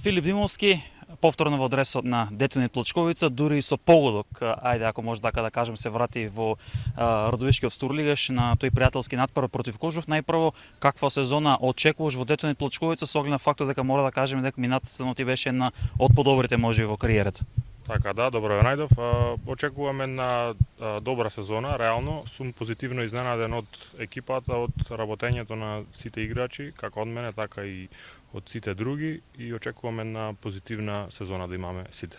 Филип Димовски, повторно во адресот на Детонит Плачковица, дури и со погодок, ајде ако може така да кажем, се врати во Родовишкиот Стурлигаш на тој пријателски натпор против Кожув. Најпрво, каква сезона очекуваш во Детонит Плачковица, со оглед на фактот дека мора да кажеме дека минатата сезона ти беше една од подобрите можеби во кариерата? Така да, добро ве најдов. Очекуваме на добра сезона, реално. Сум позитивно изненаден од екипата, од работењето на сите играчи, како од мене, така и од сите други, и очекуваме на позитивна сезона да имаме сите.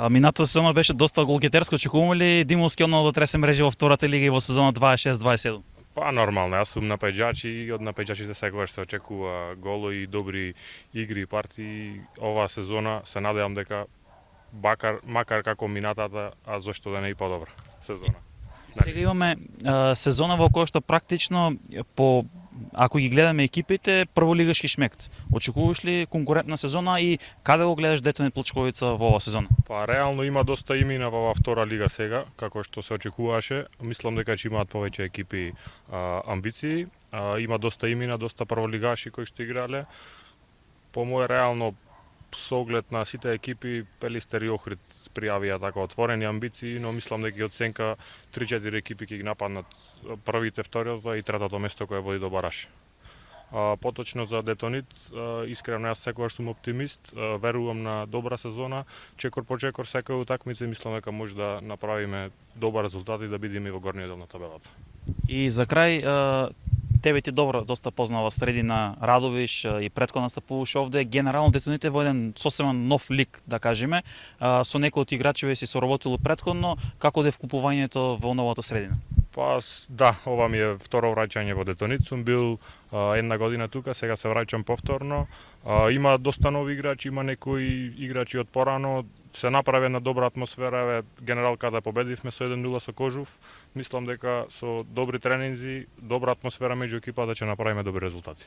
Минатата сезона беше доста голгетерска. Очекуваме ли Димовски одново да тресе мрежи во втората лига и во сезона 26-27? Па нормално, јас сум напаѓач и од напаѓачите секогаш се очекува голови и добри игри и партии. Оваа сезона се надевам дека макар како минатата, а зошто да не и подобра сезона. Сега имаме сезона во која што практично ако ги гледаме екипите, прволигашки шмект. Очекуваш ли конкурентна сезона и каде го гледаш Детонит Плачковица во оваа сезона? Па реално има доста имена во оваа втора лига сега, како што се очекуваше. Мислам дека ќе имаат повеќе екипи амбиции. Има доста имена, доста прволигаши кои што играле. По моје реално со оглед на сите екипи, Пелистер и Охрид пријавија така отворени амбиции, но мислам дека ги оценка 3-4 екипи ќе ги нападнат првите, второто и третото место кое води до бараж. Поточно за Детонит, искрено јас секогаш сум оптимист, верувам на добра сезона, чекор по чекор секоја утакмица, мислам дека може да направиме добар резултат и да бидеме во горниот дел на табелата. И за крај, тебе ти добро, доста познава средина Радовиш и претходно настапуваш овде. Генерално Детонит е во еден сосема нов лик, да кажеме. Со некои од играчеве си соработило претходно. Како е вклупувањето во новата средина? Па да, ова ми е второ враќање во Детонит. Сум бил една година тука, сега се враќам повторно. Има доста нови играчи, има некои играчи од порано. Се направи една добра атмосфера, генерал каде победивме со 1-0 со Кожув. Мислам дека со добри тренинзи, добра атмосфера меѓу екипата ќе направиме добри резултати.